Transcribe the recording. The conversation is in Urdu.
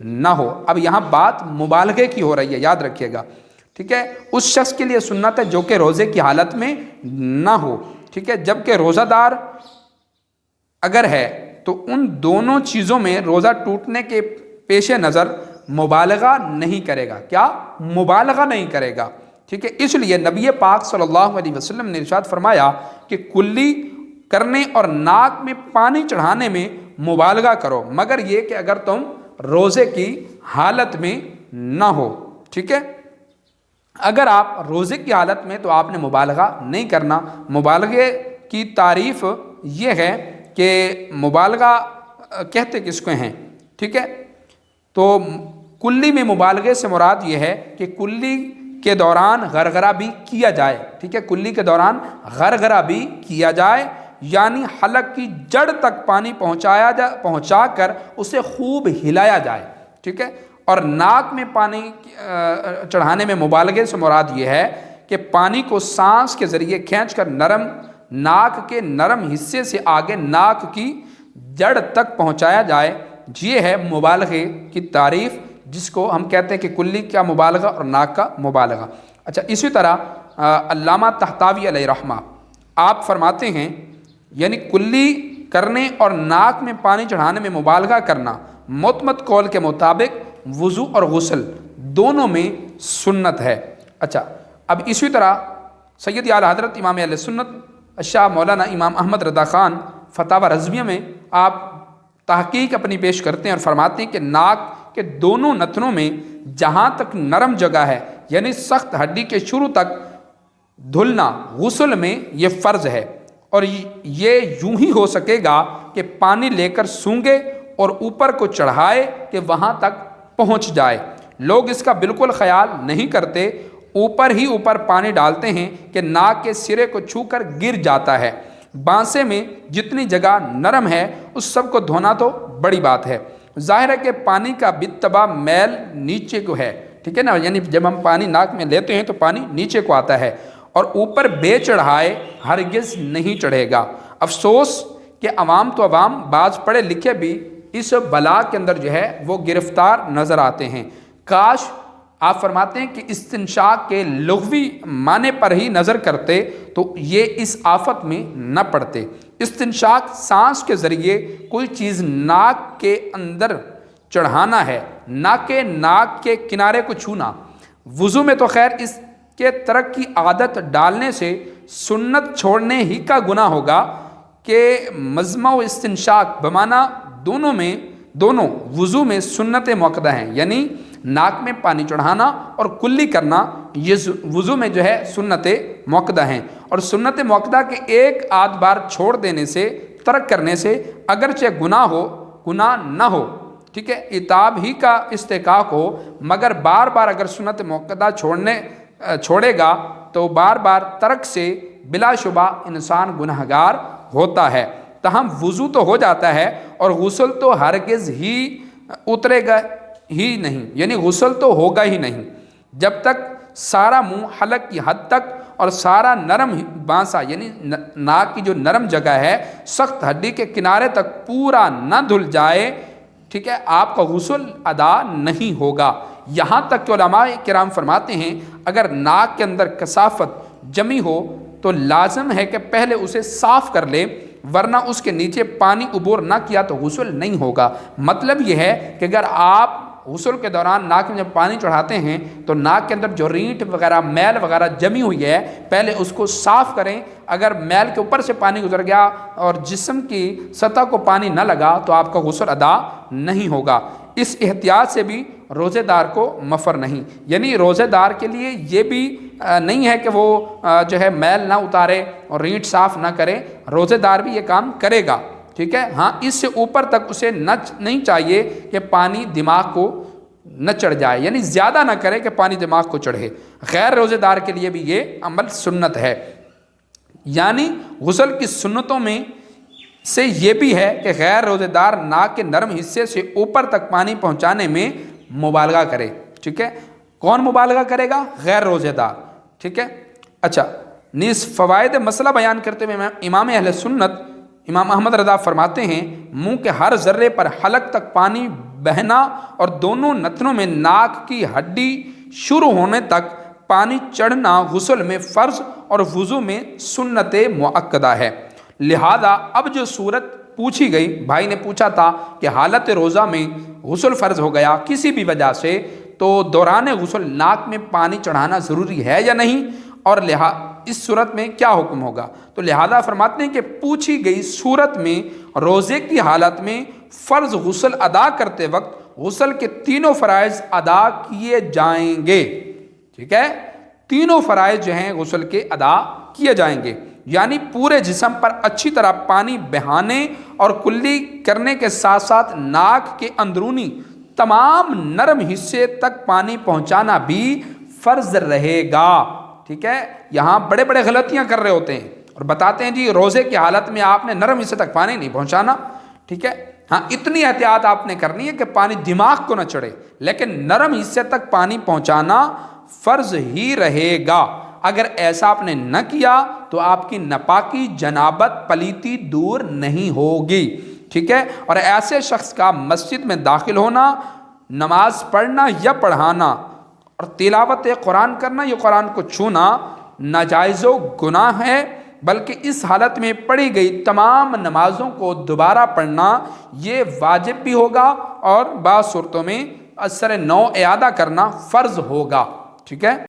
نہ ہو۔ اب یہاں بات مبالغے کی ہو رہی ہے، یاد رکھیے گا، ٹھیک ہے۔ اس شخص کے لیے سنت ہے جو کہ روزے کی حالت میں نہ ہو، ٹھیک ہے۔ جبکہ روزہ دار اگر ہے تو ان دونوں چیزوں میں روزہ ٹوٹنے کے پیش نظر مبالغہ نہیں کرے گا، کیا مبالغہ نہیں کرے گا، ٹھیک ہے۔ اس لیے نبی پاک صلی اللہ علیہ وسلم نے ارشاد فرمایا کہ کلی کرنے اور ناک میں پانی چڑھانے میں مبالغہ کرو، مگر یہ کہ اگر تم روزے کی حالت میں نہ ہو، ٹھیک ہے۔ اگر آپ روزے کی حالت میں تو آپ نے مبالغہ نہیں کرنا۔ مبالغے کی تعریف یہ ہے کہ مبالغہ کہتے کس کو ہیں، ٹھیک ہے۔ تو کلی میں مبالغے سے مراد یہ ہے کہ کلی کے دوران غرغرہ بھی کیا جائے، ٹھیک ہے، کلی کے دوران غرغرہ بھی کیا جائے، یعنی حلق کی جڑ تک پانی پہنچا کر اسے خوب ہلایا جائے، ٹھیک ہے۔ اور ناک میں پانی چڑھانے میں مبالغے سے مراد یہ ہے کہ پانی کو سانس کے ذریعے کھینچ کر ناک کے نرم حصے سے آگے ناک کی جڑ تک پہنچایا جائے، یہ ہے مبالغے کی تعریف، جس کو ہم کہتے ہیں کہ کلی کا مبالغہ اور ناک کا مبالغہ۔ اچھا، اسی طرح علامہ طحطاوی علیہ رحمہ آپ فرماتے ہیں یعنی کلی کرنے اور ناک میں پانی چڑھانے میں مبالغہ کرنا معتمد قول کے مطابق وضو اور غسل دونوں میں سنت ہے۔ اچھا، اب اسی طرح سید اعلیٰ حضرت امام اہل سنت شاہ مولانا امام احمد رضا خان فتاوی رضویہ میں آپ تحقیق اپنی پیش کرتے ہیں اور فرماتے ہیں کہ ناک کے دونوں نتنوں میں جہاں تک نرم جگہ ہے، یعنی سخت ہڈی کے شروع تک دھلنا غسل میں یہ فرض ہے، اور یہ یوں ہی ہو سکے گا کہ پانی لے کر سونگے اور اوپر کو چڑھائے کہ وہاں تک پہنچ جائے۔ لوگ اس کا بالکل خیال نہیں کرتے، اوپر ہی اوپر پانی ڈالتے ہیں کہ ناک کے سرے کو چھو کر گر جاتا ہے۔ بانسے میں جتنی جگہ نرم ہے اس سب کو دھونا تو بڑی بات ہے۔ ظاہر ہے کہ پانی کا بالطبع میل نیچے کو ہے، ٹھیک ہے نا، یعنی جب ہم پانی ناک میں لیتے ہیں تو پانی نیچے کو آتا ہے، اور اوپر بے چڑھائے ہرگز نہیں چڑھے گا۔ افسوس کہ عوام تو عوام، بعض پڑھے لکھے بھی اس بلا کے اندر جو ہے وہ گرفتار نظر آتے ہیں۔ کاش آپ فرماتے ہیں کہ استنشاق کے لغوی معنی پر ہی نظر کرتے تو یہ اس آفت میں نہ پڑتے۔ استنشاق سانس کے ذریعے کوئی چیز ناک کے اندر چڑھانا ہے، نہ کہ ناک کے کنارے کو چھونا۔ وضو میں تو خیر اس کے ترک کی عادت ڈالنے سے سنت چھوڑنے ہی کا گناہ ہوگا کہ مجمع و استنشاق بمعنی دونوں وضو میں سنت موقدہ ہیں، یعنی ناک میں پانی چڑھانا اور کلی کرنا یہ وضو میں جو ہے سنت موقدہ ہیں، اور سنت موقدہ کے ایک آدھ بار چھوڑ دینے سے، ترک کرنے سے اگرچہ گناہ نہ ہو، ٹھیک ہے، عتاب ہی کا استحقاق ہو، مگر بار بار اگر سنت موقدہ چھوڑے گا تو بار بار ترک سے بلا شبہ انسان گنہگار ہوتا ہے۔ تاہم وضو تو ہو جاتا ہے اور غسل تو ہرگز ہی اترے گا ہی نہیں، یعنی غسل تو ہوگا ہی نہیں جب تک سارا منہ حلق کی حد تک اور سارا نرم بانسا یعنی ناک کی جو نرم جگہ ہے سخت ہڈی کے کنارے تک پورا نہ دھل جائے، ٹھیک ہے، آپ کا غسل ادا نہیں ہوگا۔ یہاں تک کہ علماء کرام فرماتے ہیں اگر ناک کے اندر کثافت جمی ہو تو لازم ہے کہ پہلے اسے صاف کر لے، ورنہ اس کے نیچے پانی عبور نہ کیا تو غسل نہیں ہوگا۔ مطلب یہ ہے کہ اگر آپ غسل کے دوران ناک میں جب پانی چڑھاتے ہیں تو ناک کے اندر جو رینٹ وغیرہ میل وغیرہ جمی ہوئی ہے پہلے اس کو صاف کریں۔ اگر میل کے اوپر سے پانی گزر گیا اور جسم کی سطح کو پانی نہ لگا تو آپ کا غسل ادا نہیں ہوگا۔ اس احتیاط سے بھی روزے دار کو مفر نہیں، یعنی روزے دار کے لیے یہ بھی نہیں ہے کہ وہ جو ہے میل نہ اتارے اور رینٹ صاف نہ کرے، روزے دار بھی یہ کام کرے گا، ٹھیک ہے۔ ہاں، اس سے اوپر تک اسے نہیں چاہیے کہ پانی دماغ کو نہ چڑھ جائے، یعنی زیادہ نہ کرے کہ پانی دماغ کو چڑھے۔ غیر روزے دار کے لیے بھی یہ عمل سنت ہے، یعنی غسل کی سنتوں میں سے یہ بھی ہے کہ غیر روزے دار ناک کے نرم حصے سے اوپر تک پانی پہنچانے میں مبالغہ کرے، ٹھیک ہے۔ کون مبالغہ کرے گا؟ غیر روزے دار، ٹھیک ہے۔ اچھا، نیز فوائد مسئلہ بیان کرتے ہوئے امام اہل سنت امام احمد رضا فرماتے ہیں منہ کے ہر ذرے پر حلق تک پانی بہنا اور دونوں نتنوں میں ناک کی ہڈی شروع ہونے تک پانی چڑھنا غسل میں فرض اور وضو میں سنت مؤکدہ ہے۔ لہذا اب جو صورت پوچھی گئی، بھائی نے پوچھا تھا کہ حالت روزہ میں غسل فرض ہو گیا کسی بھی وجہ سے، تو دوران غسل ناک میں پانی چڑھانا ضروری ہے یا نہیں، اور اس صورت میں کیا حکم ہوگا؟ تو لہذا فرماتے ہیں کہ پوچھی گئی صورت میں روزے کی حالت میں فرض غسل ادا کرتے وقت غسل کے تینوں فرائض ادا کیے جائیں گے۔ ٹھیک ہے، تینوں فرائض جو ہیں غسل کے ادا کیے جائیں گے، یعنی پورے جسم پر اچھی طرح پانی بہانے اور کلی کرنے کے ساتھ ساتھ ناک کے اندرونی تمام نرم حصے تک پانی پہنچانا بھی فرض رہے گا۔ ٹھیک ہے، یہاں بڑے بڑے غلطیاں کر رہے ہوتے ہیں اور بتاتے ہیں جی روزے کی حالت میں آپ نے نرم حصے تک پانی نہیں پہنچانا۔ ٹھیک ہے، ہاں اتنی احتیاط آپ نے کرنی ہے کہ پانی دماغ کو نہ چڑھے، لیکن نرم حصے تک پانی پہنچانا فرض ہی رہے گا۔ اگر ایسا آپ نے نہ کیا تو آپ کی ناپاکی، جنابت، پلیتی دور نہیں ہوگی۔ ٹھیک ہے، اور ایسے شخص کا مسجد میں داخل ہونا، نماز پڑھنا یا پڑھانا اور تلاوت قرآن کرنا یا قرآن کو چھونا ناجائز و گناہ ہے، بلکہ اس حالت میں پڑھی گئی تمام نمازوں کو دوبارہ پڑھنا یہ واجب بھی ہوگا اور بعض صورتوں میں اثر نو اعادہ کرنا فرض ہوگا۔ ٹھیک ہے۔